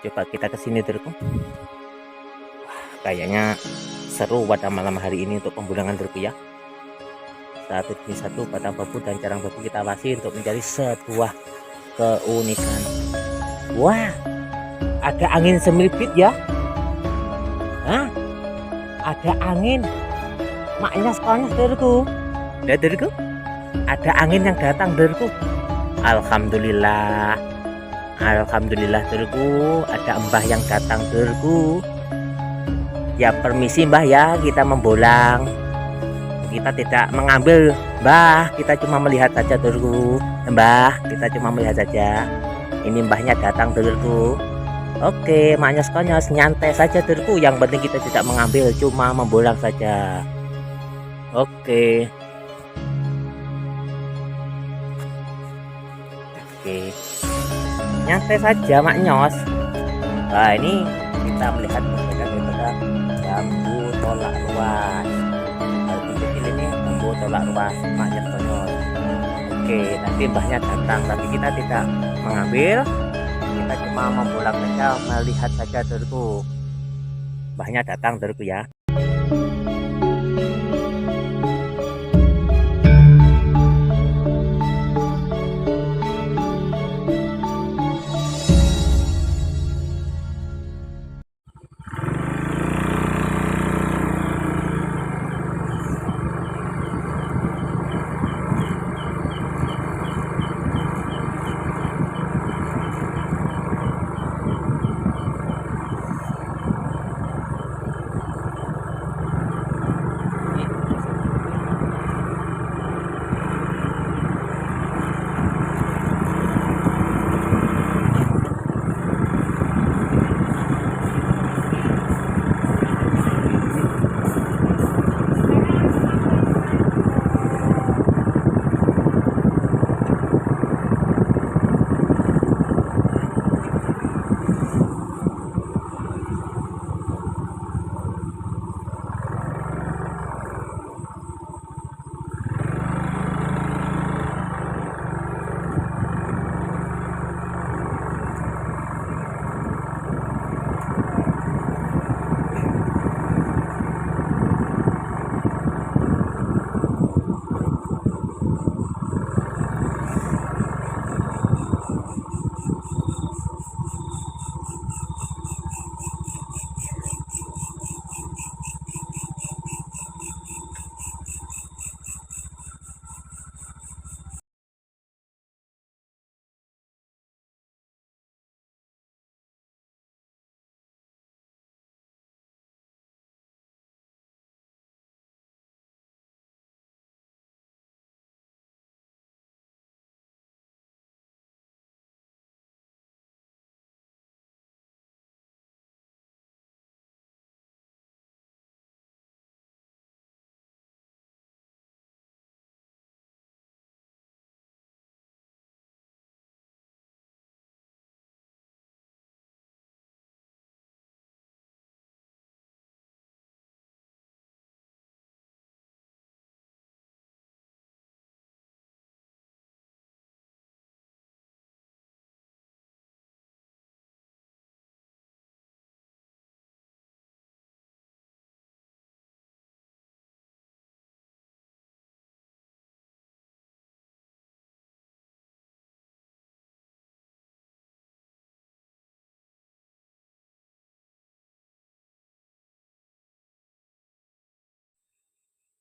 Coba kita ke sini Durku. Kayaknya seru pada malam hari ini untuk pembulangan Durku ya. Satu demi satu batang bambu dan carang bambu kita awasi untuk mencari sebuah keunikan. Wah, ada angin semilipit ya. Hah? Ada angin. Maknya sekolahnya Durku. Lihat Durku. Ada angin yang datang Durku. Alhamdulillah. Alhamdulillah Durku, ada mbah yang datang Durku. Ya permisi mbah ya, kita membolang. Kita tidak mengambil mbah, kita cuma melihat saja Durku. Mbah, kita cuma melihat saja. Ini mbahnya datang Durku. Oke, manyos-konyos, nyantai saja Durku. Yang penting kita tidak mengambil, cuma membolang saja. Oke. Oke. Nyantai saja maknyos. Nah ini kita melihat daripada bambu tolak ruas. Bambu kecil ini bambu tolak ruas maknyos konyos. Oke, nanti mbahnya datang tapi kita tidak mengambil, kita cuma membolang saja, melihat saja Durku. Mbahnya datang Durku ya.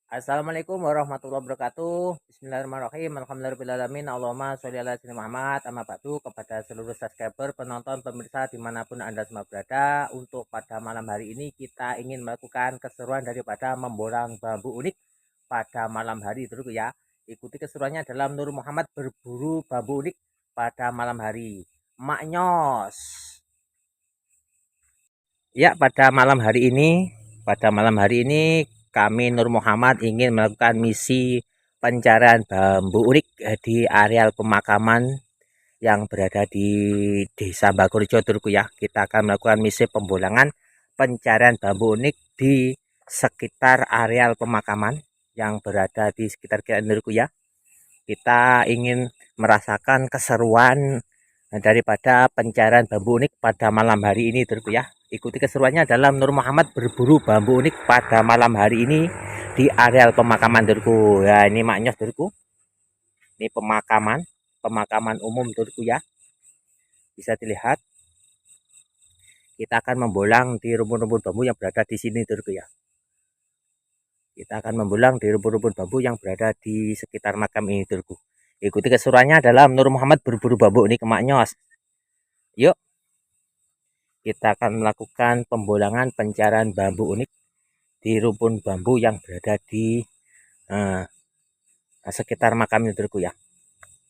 Assalamualaikum warahmatullahi wabarakatuh. Bismillahirrahmanirrahim. Alhamdulillahirrahmanirrahim. Allahumma sholli ala sayyidina Muhammad. Amma ba'du, kepada seluruh subscriber, penonton, pemirsa dimanapun Anda semua berada. Untuk pada malam hari ini kita ingin melakukan keseruan daripada membolang bambu unik pada malam hari dulu ya. Ikuti keseruannya dalam Nur Muhammad berburu bambu unik pada malam hari. Maknyos. Ya, pada malam hari ini kami Nur Muhammad ingin melakukan misi pencarian bambu unik di areal pemakaman yang berada di Desa Bakurjo Turku ya. Kita akan melakukan misi pembolangan pencarian bambu unik di sekitar areal pemakaman yang berada di sekitar kita Turku ya. Kita ingin merasakan keseruan daripada pencarian bambu unik pada malam hari ini Turku ya. Ikuti keseruannya dalam Nur Muhammad berburu bambu unik pada malam hari ini di areal pemakaman Turku. Ya, ini maknya Turku. Ini pemakaman umum Turku ya. Bisa dilihat. Kita akan membolang di rumpun-rumpun bambu yang berada di sini Turku ya. Kita akan membolang di rumpun-rumpun bambu yang berada di sekitar makam ini Turku. Ikuti keseruannya dalam Nur Muhammad berburu bambu ini kemaknyos. Yuk, kita akan melakukan pembolangan pencarian bambu unik di rumpun bambu yang berada di sekitar makam ini Turku ya.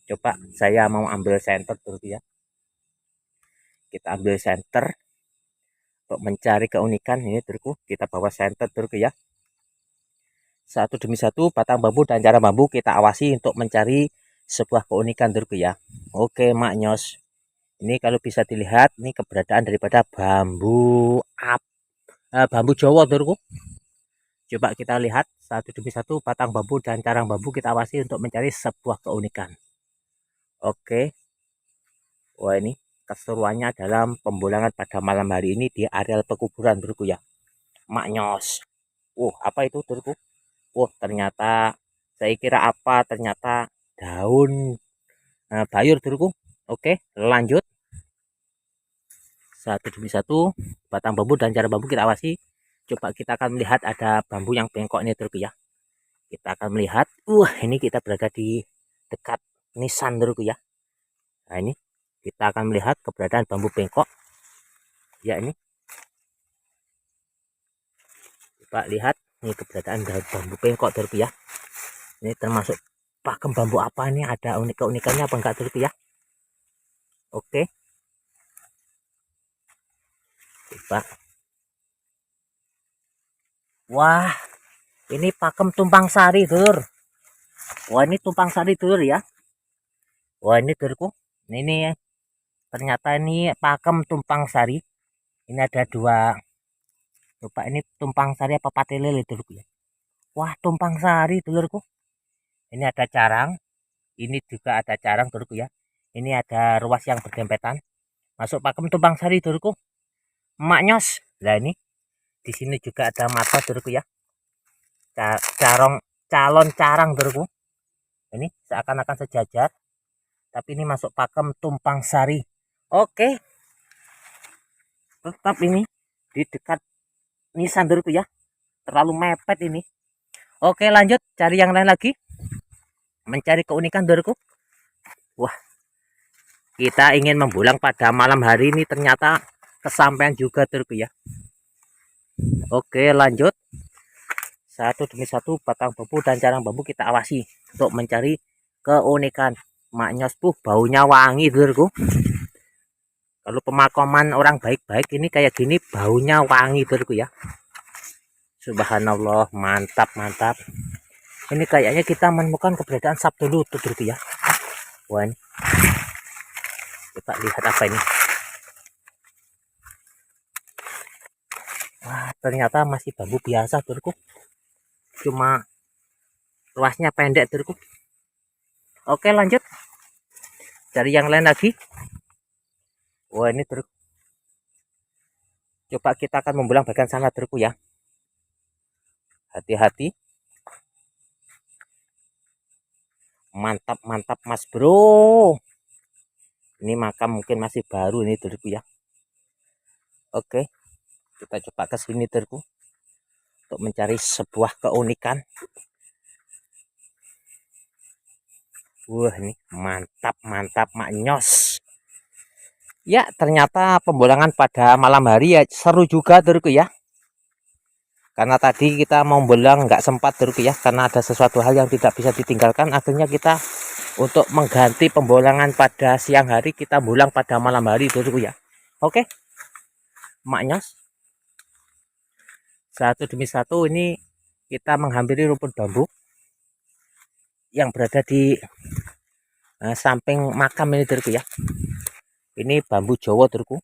Coba saya mau ambil senter Turku ya. Kita ambil senter untuk mencari keunikan ini Turku. Kita bawa senter Turku ya. Satu demi satu batang bambu dan cara bambu kita awasi untuk mencari sebuah keunikan Turku ya. Oke maknyos, ini kalau bisa dilihat ini keberadaan daripada bambu Jawa Turku. Coba kita lihat satu demi satu batang bambu dan carang bambu kita awasi untuk mencari sebuah keunikan. Oke, wah ini keseruannya dalam pembolangan pada malam hari ini di areal pekuburan Turku ya. Maknyos, apa itu Turku? Ternyata saya kira apa, ternyata daun bayur Turku. Oke, lanjut. Satu demi satu batang bambu dan cara bambu kita awasi. Coba kita akan melihat ada bambu yang bengkok nih Turku ya. Kita akan melihat, ini kita berada di dekat nisan Turku ya. Nah ini kita akan melihat keberadaan bambu bengkok. Ya ini. Coba lihat ini keberadaan bambu bengkok Turku ya. Ini termasuk pakem bambu apa ini, ada keunikannya apa enggak Turku ya. Oke. Coba. Wah, ini pakem tumpang sari Tur. Wah ini tumpang sari Tur ya. Wah ini Turku. Ini ternyata ini pakem tumpang sari. Ini ada dua. Coba ini tumpang sari apa patelele Turku ya. Wah tumpang sari Turku. Ini ada carang. Ini juga ada carang Turku ya. Ini ada ruas yang berdempetan. Masuk pakem tumpang sari Turku. Maknyos. Nah ini di sini juga ada mata Turku ya. Calon carang Turku. Ini seakan-akan sejajar. Tapi ini masuk pakem tumpang sari. Oke. Tetap ini di dekat nisan Turku ya. Terlalu mepet ini. Oke lanjut cari yang lain lagi. Mencari keunikan Turku. Wah, kita ingin membolang pada malam hari ini, ternyata kesampaian juga Turku ya. Oke lanjut. Satu demi satu batang bambu dan carang bambu kita awasi untuk mencari keunikan. Maknyos baunya wangi Turku. Kalau pemakaman orang baik-baik ini kayak gini baunya wangi Turku ya. Subhanallah, mantap. Ini kayaknya kita menemukan keberadaan sabtu lutut Turku ya. Wah ini. Kita lihat apa ini. Wah ternyata masih bambu biasa Turku. Cuma luasnya pendek Turku. Oke lanjut. Cari yang lain lagi. Wah ini Turku. Coba kita akan membolang bagian sana Turku ya. Hati-hati. Mantap mas bro. Ini makam mungkin masih baru ini Turku ya. Oke, kita coba ke sini Turku untuk mencari sebuah keunikan. Wah ini mantap maknyos. Ya ternyata pembolangan pada malam hari ya seru juga Turku ya. Karena tadi kita mau bolang nggak sempat Turku ya, karena ada sesuatu hal yang tidak bisa ditinggalkan. Akhirnya kita untuk mengganti pembolangan pada siang hari, kita bolang pada malam hari Turku ya. Oke, maknyos. Satu demi satu ini kita menghampiri rumput bambu yang berada di samping makam ini Turku ya. Ini bambu Jawa Turku.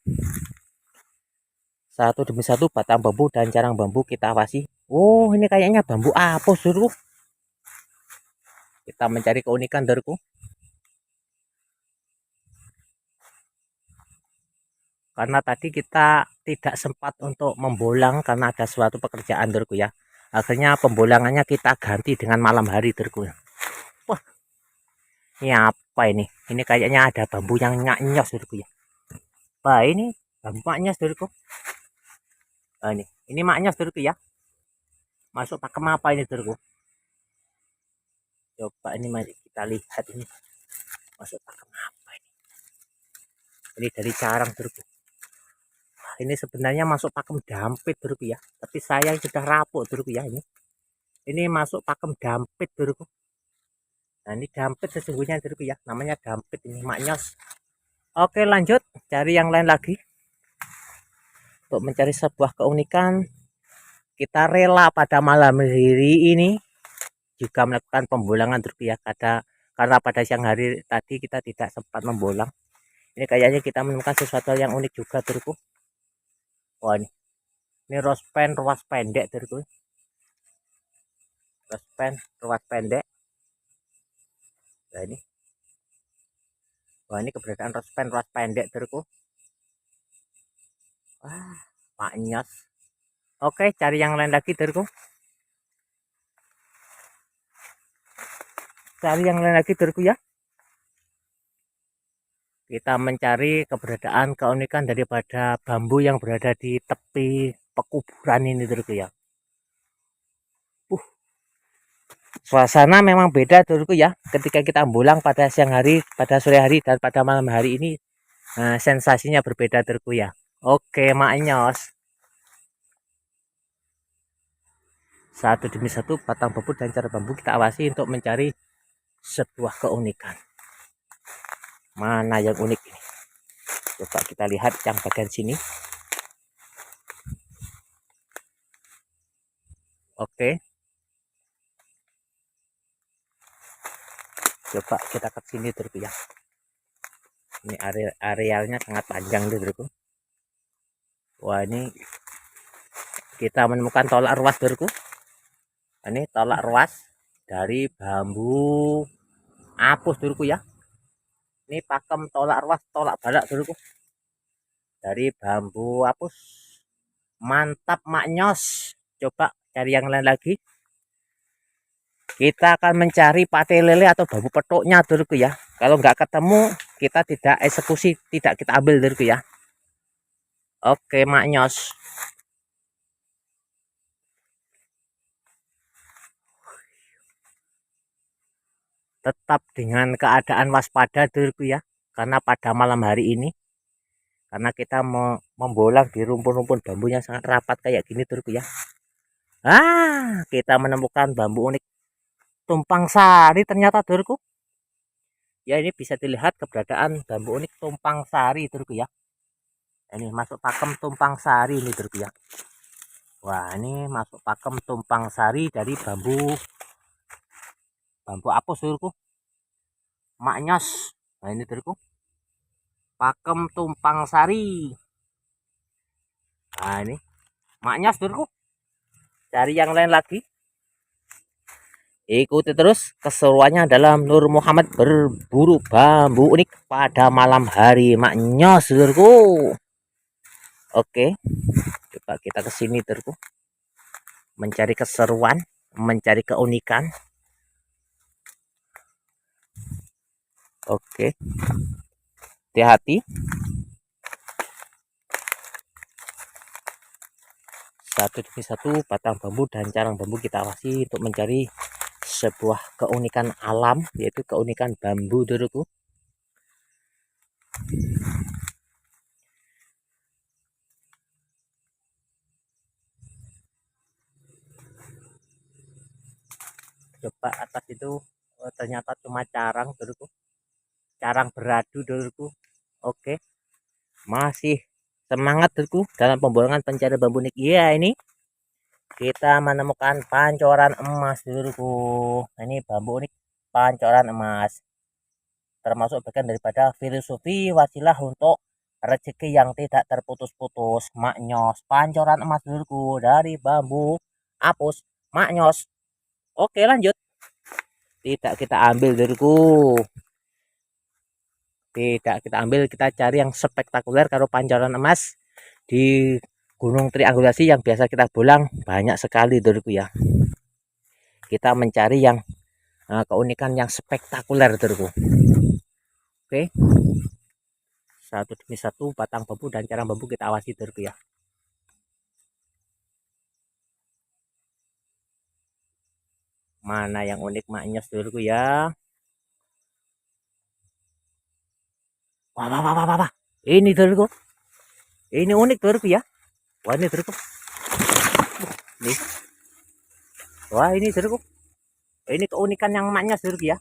Satu demi satu batang bambu dan carang bambu kita awasi. Oh ini kayaknya bambu apus Turku. Kita mencari keunikan Turku. karena tadi kita tidak sempat untuk membolang karena ada suatu pekerjaan Dorku ya. Akhirnya pembolangannya kita ganti dengan malam hari Dorku. Wah, ini apa ini? Ini kayaknya ada bambu yang nyanyos Dorku ya. Wah, ini bambu maknyos Dorku. Nah, ini maknyos Dorku ya. Masuk pakem apa ini Dorku? Coba ini mari kita lihat ini. Masuk pakem apa ini? Ini dari carang Dorku. Ini sebenarnya masuk pakem dampit Dorku ya, tapi saya sudah rapuk Dorku ya ini. Ini masuk pakem dampit Dorku. Nah, ini dampit sesungguhnya Dorku ya, namanya dampit ini maknyos. Oke, lanjut cari yang lain lagi. Untuk mencari sebuah keunikan, kita rela pada malam hari ini juga melakukan pembolangan Dorku ya, karena pada siang hari tadi kita tidak sempat membolang. Ini kayaknya kita menemukan sesuatu yang unik juga Dorku. Wah, ini rospen ruas pendek Dorku. Rospen ruas pendek. Nah, ini. Wah, ini keberadaan rospen ruas pendek Dorku. Wah, maknyos. Oke, cari yang lain lagi Dorku. Cari yang lain lagi Dorku ya. Kita mencari keberadaan keunikan daripada bambu yang berada di tepi pekuburan ini Dorku ya. Suasana memang beda Dorku ya, ketika kita bolang pada siang hari, pada sore hari, dan pada malam hari ini. Nah, sensasinya berbeda Dorku ya. Oke, maknyos. Satu demi satu batang bambu dan cara bambu kita awasi untuk mencari sebuah keunikan. Mana yang unik ini? Coba kita lihat yang bagian sini. Oke. Coba kita ke sini Dorku ya. Ini arealnya sangat panjang Dorku. Wah, ini kita menemukan tolak ruas Dorku. Ini tolak ruas dari bambu apus Dorku ya. Ini pakem tolak ruas, tolak balak Dorku. Dari bambu apus. Mantap maknyos. Coba cari yang lain lagi. Kita akan mencari pate lele atau bambu petuknya Dorku ya. Kalau nggak ketemu, kita tidak eksekusi, tidak kita ambil Dorku ya. Oke, maknyos. Tetap dengan keadaan waspada Dorku ya. Karena pada malam hari ini, karena kita membolang di rumpun-rumpun bambu yang sangat rapat kayak gini Dorku ya. Kita menemukan bambu unik tumpang sari ternyata Dorku. Ya, ini bisa dilihat keberadaan bambu unik tumpang sari Dorku ya. Ini masuk pakem tumpang sari ini Dorku ya. Wah, ini masuk pakem tumpang sari dari bambu apus Dorku. Maknyos. Nah, ini Dorku. Pakem tumpang sari. Nah, ini maknyos Dorku. Cari yang lain lagi. Ikuti terus keseruannya dalam Nur Muhammad berburu bambu unik pada malam hari. Maknyos Dorku. Oke, coba kita ke sini Dorku. Mencari keseruan, mencari keunikan. Oke, hati-hati. Satu demi satu batang bambu dan carang bambu kita awasi untuk mencari sebuah keunikan alam, yaitu keunikan bambu Dorku. Coba atas itu ternyata cuma carang Dorku. Carang beradu Dorku. Oke, masih semangat Dorku dalam pembolangan pencarian bambu unik. Iya, ini kita menemukan pancoran emas Dorku. Ini bambu unik pancoran emas, termasuk bagian daripada filosofi wasilah untuk rezeki yang tidak terputus-putus. Maknyos pancoran emas Dorku dari bambu apus. Maknyos. Oke, lanjut. Tidak kita ambil Dorku. tidak kita ambil, kita cari yang spektakuler karo pancoran emas di gunung triangulasi yang biasa kita bolang banyak sekali dulurku ya. Kita mencari yang keunikan yang spektakuler dulurku. Oke, satu demi satu batang bambu dan carang bambu kita awasi dulurku ya. Mana yang unik maknya dulurku ya. Wah, wah, wah, wah, wah. Ini dulurku, ini unik dulurku ya. Wah, ini dulurku, nih, wah ini dulurku, ini keunikan yang maknya dulurku ya.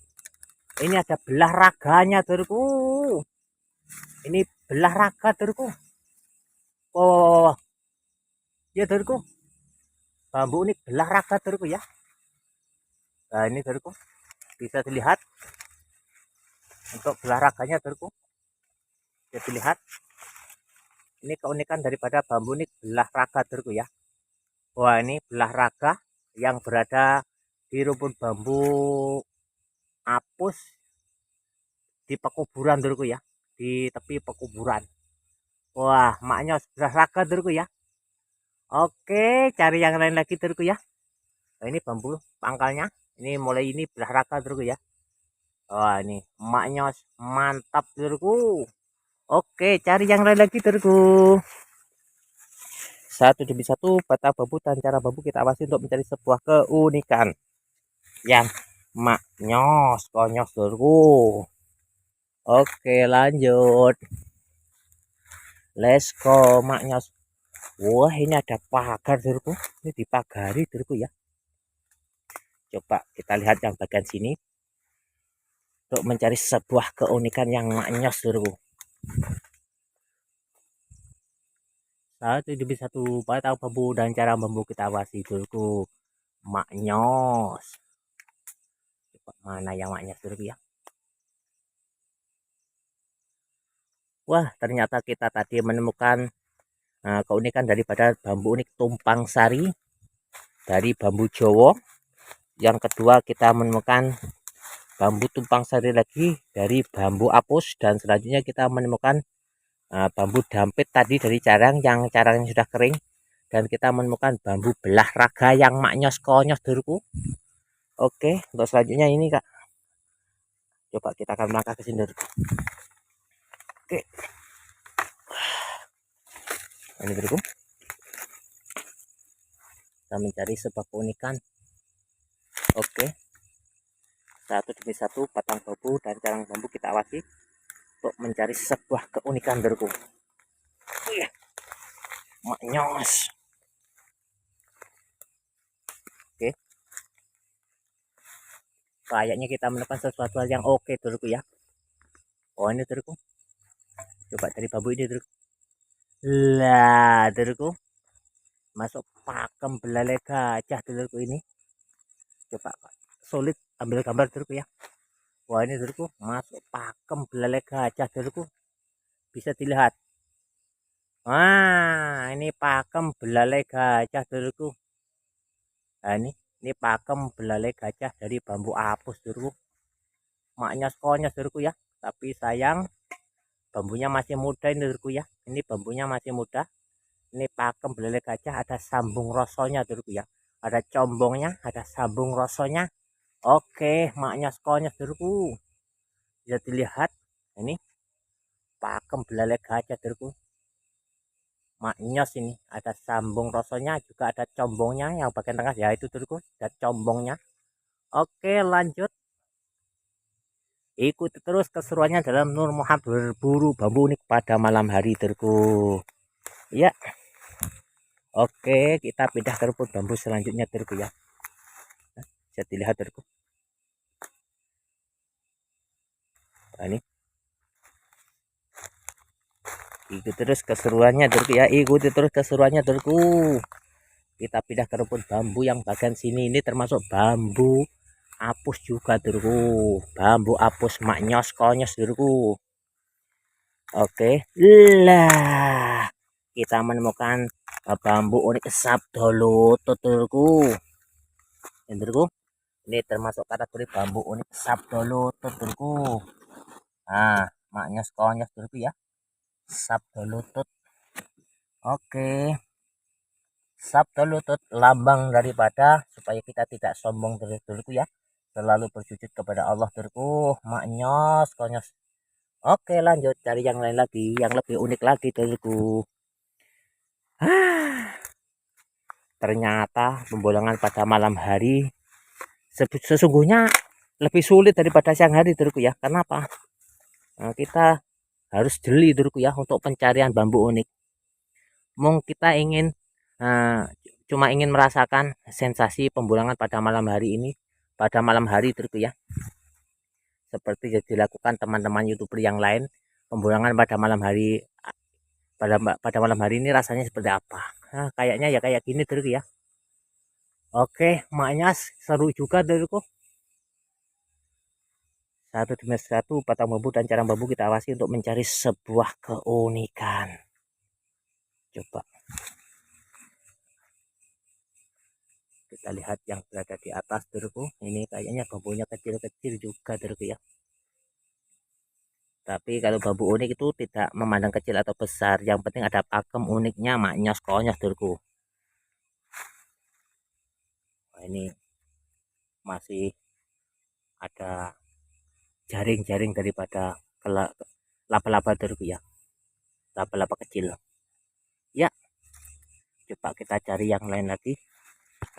Ini ada belah raganya dulurku, ini belah raga dulurku. Oh ya dulurku, bambu unik belah raga dulurku ya. Nah ini dulurku, bisa dilihat untuk belah raganya dulurku, bisa dilihat. Ini keunikan daripada bambu unik belah raga dulurku ya. Wah ini belah raga yang berada di rumpun bambu apus di pekuburan dulurku ya, di tepi pekuburan. Wah maknya belah raga dulurku ya. Oke, cari yang lain lagi dulurku ya. Nah, ini bambu pangkalnya, ini mulai ini belah raga dulurku ya. Wah ini maknya mantap dulurku. Oke, cari yang lain lagi dulurku. Satu demi satu batang bambu dan cara bambu kita awasi untuk mencari sebuah keunikan yang maknyos konyos dulurku. Oke lanjut, let's go maknyos. Wah ini ada pagar dulurku, ini dipagari dulurku ya. Coba kita lihat yang bagian sini untuk mencari sebuah keunikan yang maknyos dulurku. Satu demi satu batang bambu dan cara bambu kita awasi dulurku. Maknyos. Coba mana yang maknyos dulurku ya. Wah ternyata kita tadi menemukan keunikan daripada bambu unik tumpang sari dari bambu Jawa. Yang kedua kita menemukan bambu tumpang sari lagi dari bambu apus, dan selanjutnya kita menemukan bambu dampit tadi dari carang yang carangnya sudah kering, dan kita menemukan bambu belah raga yang maknyos konyos dulurku. Oke, untuk selanjutnya ini kak, coba kita akan melangkah ke sini dulurku. Oke, ini dulurku, kita mencari sebuah keunikan. Oke, satu demi satu batang bambu dan carang bambu kita awasi untuk mencari sebuah keunikan dulurku. Maknyos. Oke, kayaknya kita menemukan sesuatu hal yang oke dulurku ya. Oh ini dulurku, coba dari bambu ini dulurku. Lah dulurku, masuk pakem belalai gajah dulurku ini. Coba sulit ambil gambar dulurku ya. Wah ini dulurku, masuk pakem belalai gajah dulurku, bisa dilihat. Wah ini pakem belalai gajah dulurku. Nah ini pakem belalai gajah dari bambu apus dulurku. Maknya konyos dulurku ya, tapi sayang bambunya masih muda ini dulurku ya. Ini bambunya masih muda. Ini pakem belalai gajah, ada sambung rosonya dulurku ya. Ada combongnya, ada sambung rosonya. Oke, maknya konyos dulurku. Bisa dilihat ini pakem belalai gajah dulurku. Maknyos ini ada sambung rosonya, juga ada combongnya yang bagian tengah ya itu dulurku, ada combongnya. Oke lanjut, ikuti terus keseruannya dalam Nur Muhammad berburu bambu unik pada malam hari dulurku ya. Oke, kita pindah ke rumput bambu selanjutnya dulurku ya. Bisa dilihat dulurku. Nah, ini ikuti terus keseruannya dulurku ya, ikuti terus keseruannya dulurku. Kita pindah ke rumput bambu yang bagian sini, ini termasuk bambu apus juga dulurku, bambu apus maknyos konyos dulurku. Oke lah, kita menemukan bambu unik sabdolutut dulurku. Dulurku, ini termasuk kategori bambu unik sabdolutut dulurku. Nah maknya sekonyos dulu ya. Sabdo lutut. Oke, sabdo lutut lambang daripada supaya kita tidak sombong dulu ya, selalu bersujud kepada Allah dulu. Maknyos konyos. Oke, lanjut cari yang lain lagi, yang lebih unik lagi dulu. Ternyata pembolangan pada malam hari sesungguhnya lebih sulit daripada siang hari dulu ya. Kenapa? Nah, kita harus jeli dulu ya untuk pencarian bambu unik. Mungkin kita ingin cuma ingin merasakan sensasi pembolangan pada malam hari ini, pada malam hari dulu ya. Seperti yang dilakukan teman-teman YouTuber yang lain, pembolangan pada malam hari malam hari ini rasanya seperti apa? Nah, kayaknya ya kayak gini dulu ya. Oke, maknya seru juga dulu. Satu demi satu batang bambu dan carang bambu kita awasi untuk mencari sebuah keunikan. Coba kita lihat yang berada di atas dulu. Ini kayaknya bambunya kecil-kecil juga dulu ya. Tapi kalau bambu unik itu tidak memandang kecil atau besar, yang penting ada pakem uniknya, maknya sekonyos dulu. Nah, ini masih ada jaring-jaring daripada laba-laba dulu ya, laba-laba kecil ya. Coba kita cari yang lain lagi.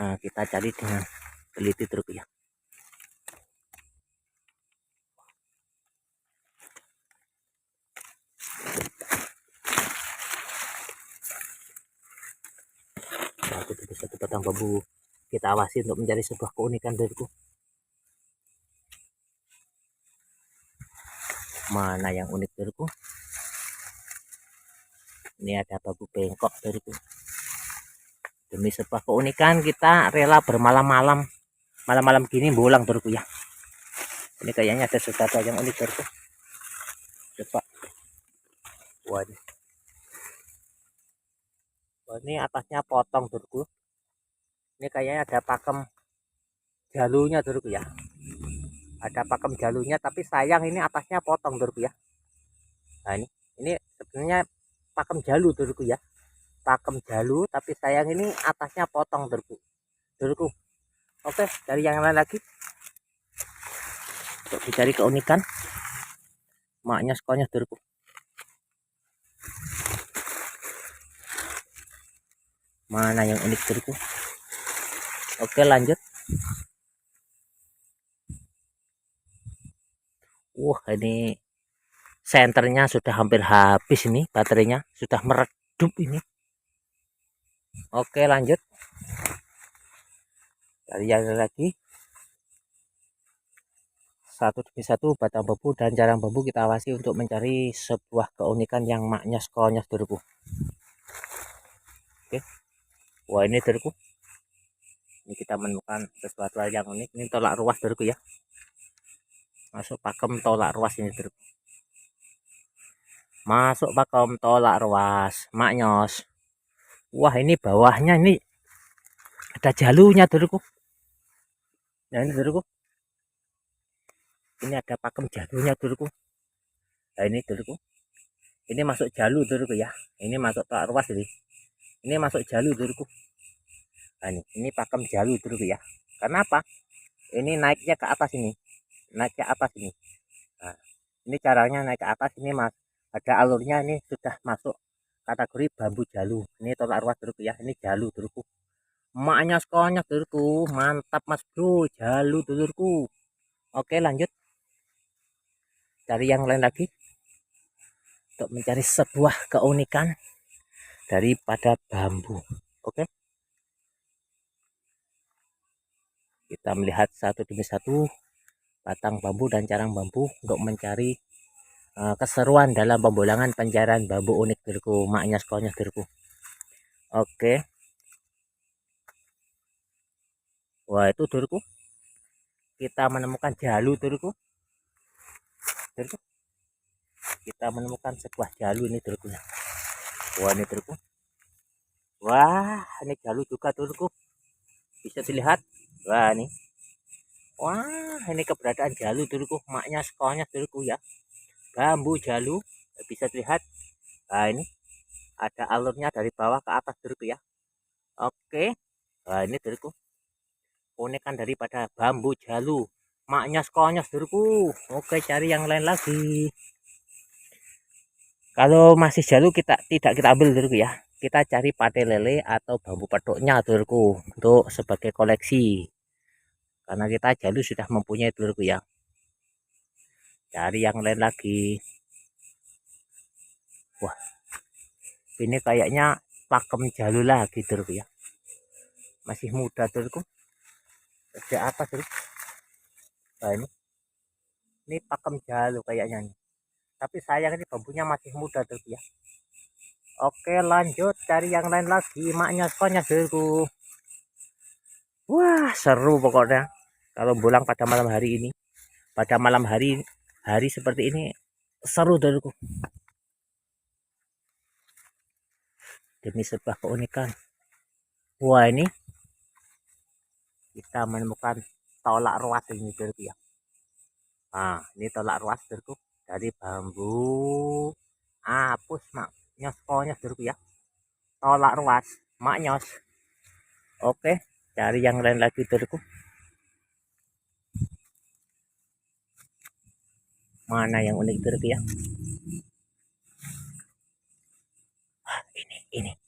Nah, kita cari dengan teliti dulu ya. Satu batang bambu kita awasi untuk mencari sebuah keunikan dariku. Mana yang unik dariku? Ini ada bambu bengkok dariku. Demi sebuah keunikan kita rela bermalam-malam, malam-malam gini bolang dariku ya. Ini kayaknya ada sesuatu yang unik dariku. Coba. Wah, ini atasnya potong dariku. Ini kayaknya ada pakem jalurnya dariku ya. Ada pakem jalurnya, tapi sayang ini atasnya potong dariku ya. Nah, ini sebenarnya pakem jalu dariku ya. Pakem jalu, tapi sayang ini atasnya potong dariku. Oke, cari yang lain lagi untuk dicari keunikan, maknya sekonyos dariku. Mana yang unik dariku? Oke, lanjut. Wah, ini senternya sudah hampir habis, ini baterainya sudah meredup ini. Oke, lanjut cari yang lagi. Satu demi satu batang bambu dan jarang bambu kita awasi untuk mencari sebuah keunikan yang maknya sekonyos dariku. Oke, wah ini dariku, ini kita menemukan sesuatu yang unik. Ini tolak ruas dariku ya, masuk pakem tolak ruas ini dariku. Masuk pakem tolak ruas, maknyos. Wah, ini bawahnya ini ada jalurnya dariku. Nah, ini dariku, ini ada pakem jalurnya dariku. Nah, ini dariku, ini masuk jalur dariku ya. Ini masuk tolak ruas ini masuk jalur dariku. Nah, ini pakem jalur dariku ya. Karena apa? Ini naiknya ke atas ini, naik ke atas ini. Nah, ini caranya naik ke atas ini mas, ada alurnya. Ini sudah masuk kategori bambu jalu. Ini tolak ruas dulu ya, ini jalu duluku. Maknya sekonyos duluku, mantap mas bro, jalu duluku. Oke, lanjut cari yang lain lagi untuk mencari sebuah keunikan daripada bambu. Oke, kita melihat satu demi satu batang bambu dan carang bambu untuk mencari keseruan dalam pembolangan pencarian bambu unik diriku, maknya sekonyos diriku. Oke, wah itu diriku, kita menemukan jalu diriku. Kita menemukan sebuah jalu ini diriku. Wah ini diriku, wah ini jalu juga diriku, bisa dilihat. Wah ini, wah ini keberadaan jalu diriku, maknya sekonyos diriku ya. bambu jalu, bisa dilihat. Nah ini ada alurnya dari bawah ke atas dulu ya. Oke, nah ini dulu keunikan daripada bambu jalu, maknya skonyos dulu. Oke, cari yang lain lagi. Kalau masih jalu kita tidak kita ambil dulu ya, kita cari pate lele atau bambu petuknya dulu untuk sebagai koleksi, karena kita jalu sudah mempunyai dulu ya. Cari yang lain lagi. Wah, ini kayaknya pakem jalu lagi dulu ya, masih muda dulu. Ada apa dulu? Nah ini pakem jalu kayaknya nih, tapi sayang ini bambunya masih muda dulu ya. Oke, lanjut cari yang lain lagi, maknya skonya dulu. Wah, seru pokoknya kalau pulang pada malam hari ini. Pada malam hari seperti ini seru dulu. Demi sebuah keunikan. Wah, ini kita menemukan tolak ruas ini dulu ya. Nah, ini tolak ruas dulu dari bambu apus maknya skonya dulu ya. Tolak ruas maknyos. Oke, cari yang lain lagi dulu. Mana yang unik dulu ya?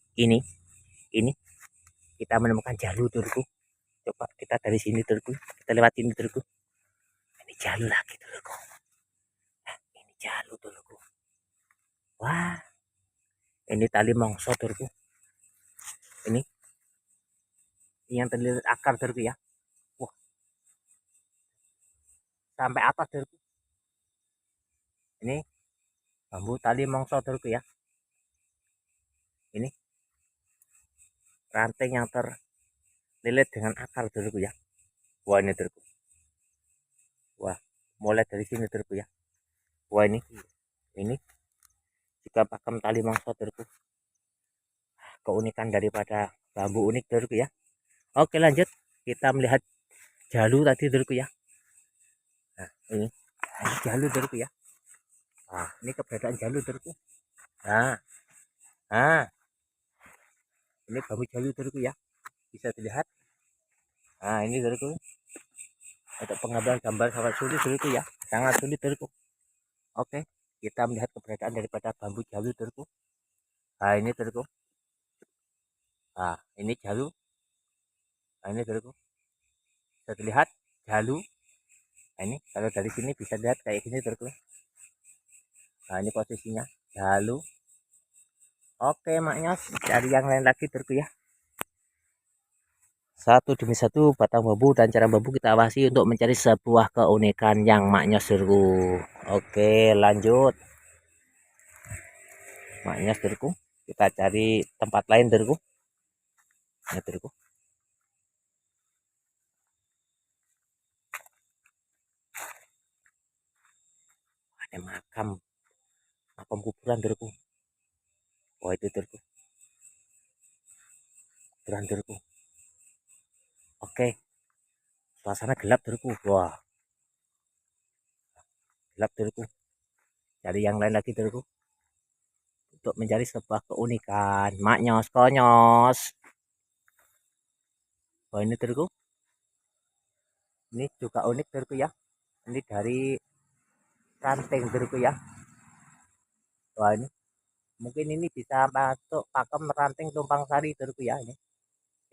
Ini kita menemukan jalu dulu. Coba kita dari sini dulu, kita lewat ini dulu. Ini jalu lagi dulu. Ini jalu dulu. Wah, ini tali mongso dulu. Ini yang terlihat akar dulu ya. Wah, sampai atas dulu. Ini bambu tali mongso dulu ya. Ini ranting yang terlilit dengan akar dulu ya. Wah, ini dulu. Wah, mulai dari sini dulu ya. Wah, ini juga pakem tali mongso dulu. Keunikan daripada bambu unik dulu ya. Oke, lanjut kita melihat jalu tadi dulu ya. Nah, ini jalu dulu ya. Nah, ini keberadaan jalu dulu. Nah, ini bambu jalu dulu ya, bisa dilihat. Nah, ini dulu untuk pengambilan gambar sangat sulit dulu ya, sangat sulit dulu. Oke, kita melihat keberadaan daripada bambu jalu dulu. Nah, ini dulu. Nah, ini jalu. Nah, ini dulu bisa dilihat jalu. Nah, ini kalau dari sini bisa lihat kayak gini dulu. Nah, ini posisinya jalu. Oke, maknya cari yang lain lagi dulu ya. Satu demi satu batang bambu dan cara bambu kita awasi untuk mencari sebuah keunikan yang maknya seru. Oke, lanjut. Maknya seru. Kita cari tempat lain seru. Ya, seru. Ada makam kuburan seru. Oh, itu seru. Kuburan seru. Oke. Suasana gelap seru. Wah. Gelap seru. Cari yang lain lagi seru. Untuk mencari sebuah keunikan. Maknyos konyos. Wah, ini seru. Ini juga unik seru ya. Ini dari ranting seru ya. Wah, mungkin ini bisa masuk pakem ranting tumpang sari terku ya.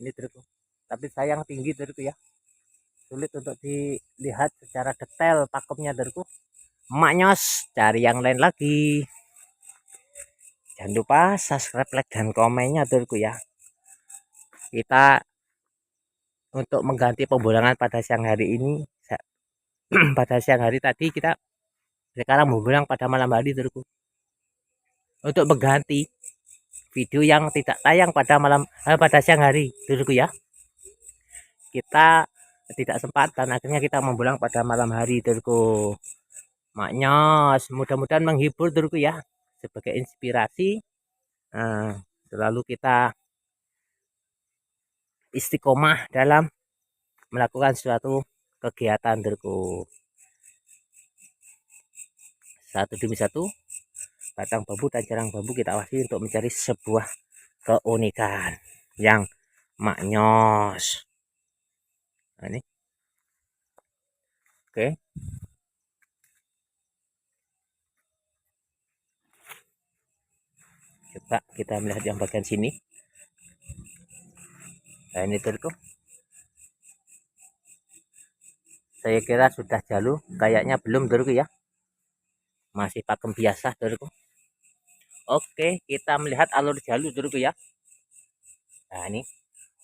Ini terku, tapi sayang tinggi terku ya, sulit untuk dilihat secara detail pakemnya terku. Maknyos, cari yang lain lagi. Jangan lupa subscribe, like, dan komennya terku ya. Kita untuk mengganti pembolangan pada siang hari ini pada siang hari tadi, kita sekarang membolang pada malam hari terku, untuk mengganti video yang tidak tayang pada pada siang hari dulu ya. Kita tidak sempat dan akhirnya kita membolang pada malam hari dulu. Maknya mudah-mudahan menghibur dulu ya, sebagai inspirasi. Selalu kita istiqomah dalam melakukan suatu kegiatan dulu. Satu demi satu batang bambu dan carang bambu kita awasi untuk mencari sebuah keunikan yang maknyos. Nah, ini oke, coba kita melihat yang bagian sini. Nah, ini turku, saya kira sudah jalur, kayaknya belum turku ya, masih pakem biasa turku. Oke, kita melihat alur jalur turku ya. Nah, ini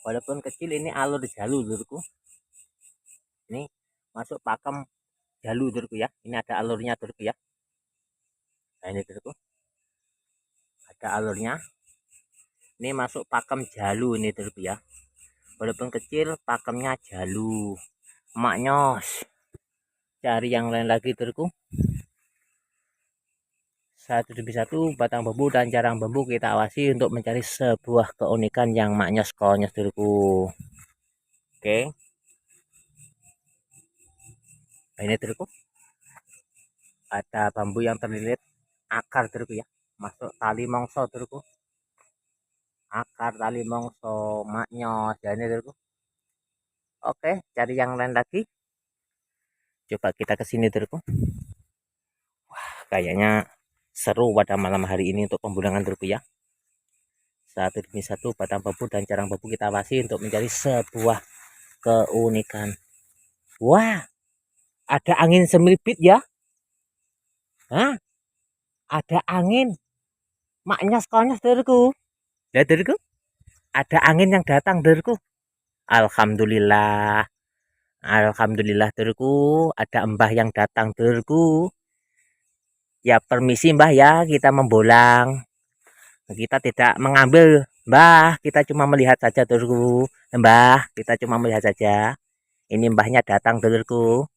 walaupun kecil, ini alur jalur turku. Ini masuk pakem jalur turku ya, ini ada alurnya turku ya. Nah, ini turku, ada alurnya. Ini masuk pakem jalu ini turku ya, walaupun kecil pakemnya jalu maknyos. Cari yang lain lagi turku. Satu demi satu batang bambu dan carang bambu kita awasi untuk mencari sebuah keunikan yang maknyos konyos turku. Oke, nah, ini turku, ada bambu yang terlilit akar turku ya, masuk tali mongso turku, akar tali mongso maknyos ya ini turku. Oke, cari yang lain lagi, coba kita ke sini turku. Kayaknya seru pada malam hari ini untuk pembulangan turku ya. Satu demi satu batang bambu dan carang bambu kita awasi untuk mencari sebuah keunikan. Wah, ada angin semilipit ya. Hah? Ada angin maknyos konyos turku. Lihat turku, ada angin yang datang turku. Alhamdulillah. Alhamdulillah turku, ada mbah yang datang turku. Ya permisi mbah ya, kita membolang. Kita tidak mengambil mbah, kita cuma melihat saja turku. Mbah, kita cuma melihat saja. Ini mbahnya datang turku.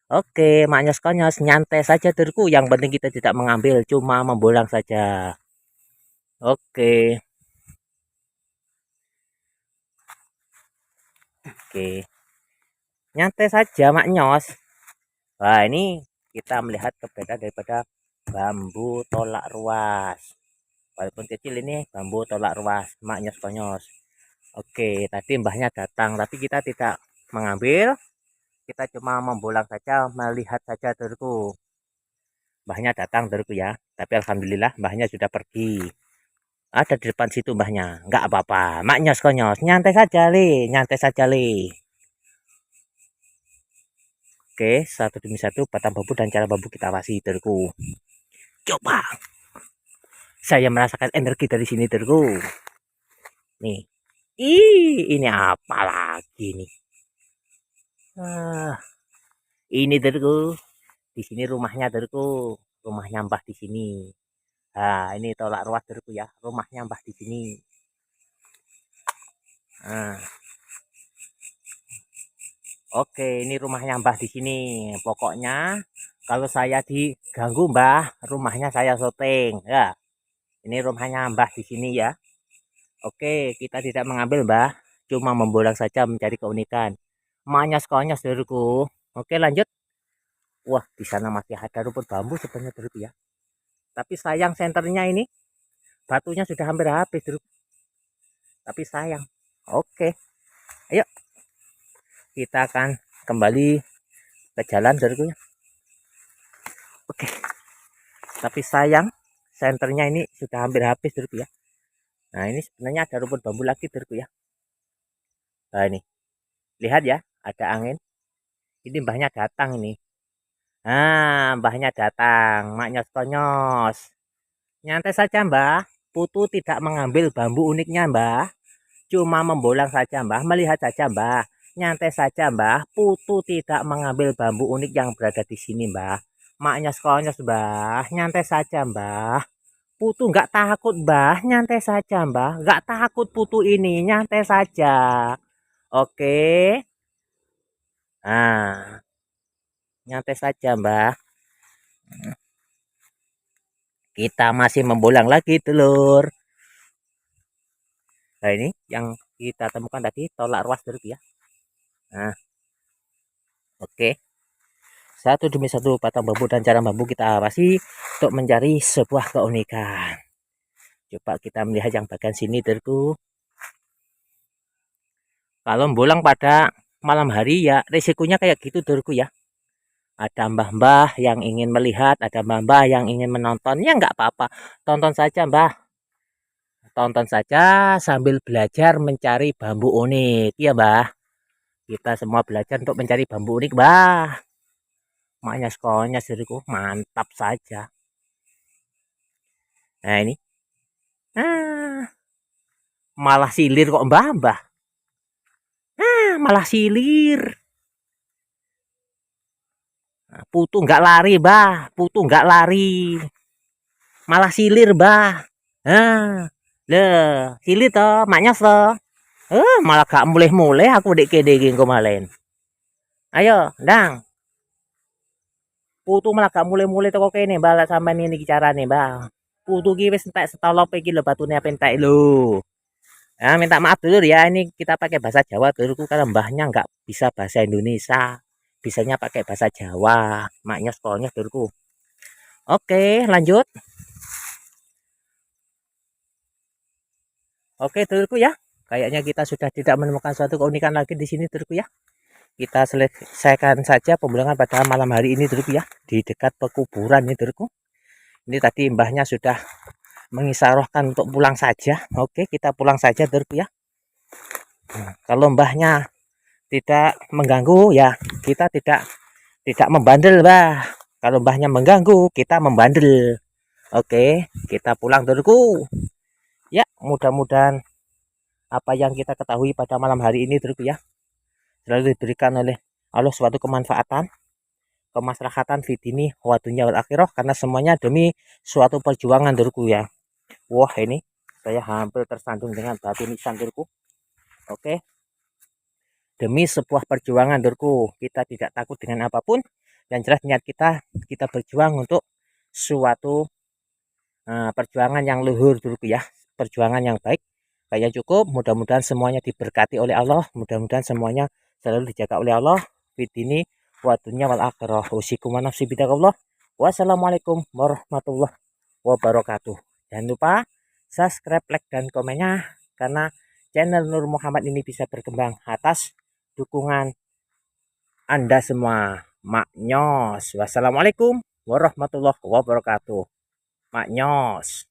Oke, maknyos konyos, nyantai saja turku. Yang penting kita tidak mengambil, cuma membolang saja. Oke. Oke. Nyantai saja maknyos. Wah, ini kita melihat keberadaan daripada bambu tolak ruas. Walaupun kecil, ini bambu tolak ruas maknyos konyos. Oke, tadi mbahnya datang tapi kita tidak mengambil, kita cuma membolang saja, melihat saja turku. Mbahnya datang turku ya, tapi alhamdulillah mbahnya sudah pergi. Ada di depan situ mbahnya, nggak apa-apa, maknyos konyos, nyantai saja li, nyantai saja li. Oke, satu demi satu batang bambu dan cara bambu kita awasi turku. Coba, saya merasakan energi dari sini turku. Nih, ini apa lagi nih? Ini turku, di sini rumahnya turku, rumahnya mbah di sini. Nah, ini tolak ruas turku ya, rumahnya mbah di sini. Nah, oke, ini rumahnya mbah di sini. Pokoknya kalau saya diganggu mbah, rumahnya saya syuting ya. Ini rumahnya mbah di sini ya. Oke, kita tidak mengambil mbah, cuma membolang saja mencari keunikan. Maknyos konyos turku. Oke, lanjut. Wah, di sana masih ada rumput bambu sebenarnya turku ya. Tapi sayang senternya ini batunya sudah hampir habis turku. Tapi sayang. Oke, ayo kita akan kembali ke jalan turku ya. Oke, tapi sayang senternya ini sudah hampir habis turku ya. Nah, ini sebenarnya ada rumput bambu lagi turku ya. Nah, ini lihat ya, ada angin. Ini mbahnya datang ini. Nah, mbahnya datang, maknyos konyos. Nyantai saja mbah, putu tidak mengambil bambu uniknya mbah, cuma membolang saja mbah, melihat saja mbah. Nyantai saja mbah, putu tidak mengambil bambu unik yang berada di sini mbah. Maknyos konyos mbah, nyantai saja mbah. Putu nggak takut mbah, nyantai saja mbah. Nggak takut putu ini, nyantai saja. Oke. Nah, nyantai saja mbah. Kita masih membolang lagi telur. Nah, ini yang kita temukan tadi tolak ruas dulu ya. Nah, oke. satu demi satu batang bambu dan cara bambu kita awasi untuk mencari sebuah keunikan. Coba kita melihat yang bagian sini terku. Kalau bolang pada malam hari ya risikonya kayak gitu terku ya. Ada mbah-mbah yang ingin melihat, ada mbah-mbah yang ingin menonton, ya nggak apa-apa, tonton saja mbah. Tonton saja sambil belajar mencari bambu unik, ya mbah. Kita semua belajar untuk mencari bambu unik, mbah. Maknya sekolahnya seriku mantap saja. Nah ini, malah silir kok mbah. Malah silir. Putu nggak lari, mbah. Putu nggak lari. Malah silir, mbah. Le, silir toh, maknya toh. Malah gak mulai-mulai aku dek kedegin kemalen. Ayo, ndang. Putu malah gak mulai-mulai toko kene bala sampean ini carane, Mbah. Putu ki wis entek setolop iki lho batune apa entek lho. Ya, minta maaf dulu ya, ini kita pakai bahasa Jawa dulu karena mbahnya nggak bisa bahasa Indonesia. Bisanya pakai bahasa Jawa. Maknya sekolahnya dulu. Oke, lanjut. Oke, dulurku ya. Kayaknya kita sudah tidak menemukan suatu keunikan lagi di sini, dulurku ya. Kita selesaikan saja pembulangan pada malam hari ini, dulurku ya, di dekat pekuburan ini, dulurku. Ini tadi mbahnya sudah mengisyaratkan untuk pulang saja. Oke, kita pulang saja, dulurku ya. Kalau mbahnya tidak mengganggu ya, kita tidak membandel, Mbah. Kalau mbahnya mengganggu, kita membandel. Oke, kita pulang, dulurku. Ya, mudah-mudahan apa yang kita ketahui pada malam hari ini, dulurku ya, selalu diberikan oleh Allah suatu kemanfaatan, kemaslahatan fitini wa dunya wal akhirah, karena semuanya demi suatu perjuangan, dulurku ya. Wah, ini saya hampir tersandung dengan batu nisan, dulurku. Oke. Demi sebuah perjuangan, dulurku, kita tidak takut dengan apapun. Yang jelas niat kita berjuang untuk suatu perjuangan yang luhur, dulurku ya. Perjuangan yang baik. Kayak cukup, mudah-mudahan semuanya diberkati oleh Allah, mudah-mudahan semuanya selalu dijaga oleh Allah fitini wa dunya wal akhirah. Usikum wa nafsi bidakallah. Wassalamualaikum warahmatullahi wabarakatuh. Jangan lupa subscribe, like, dan komennya, karena channel Nur Muhammad ini bisa berkembang atas dukungan Anda semua. Maknyos. Wassalamualaikum warahmatullahi wabarakatuh. Maknyos.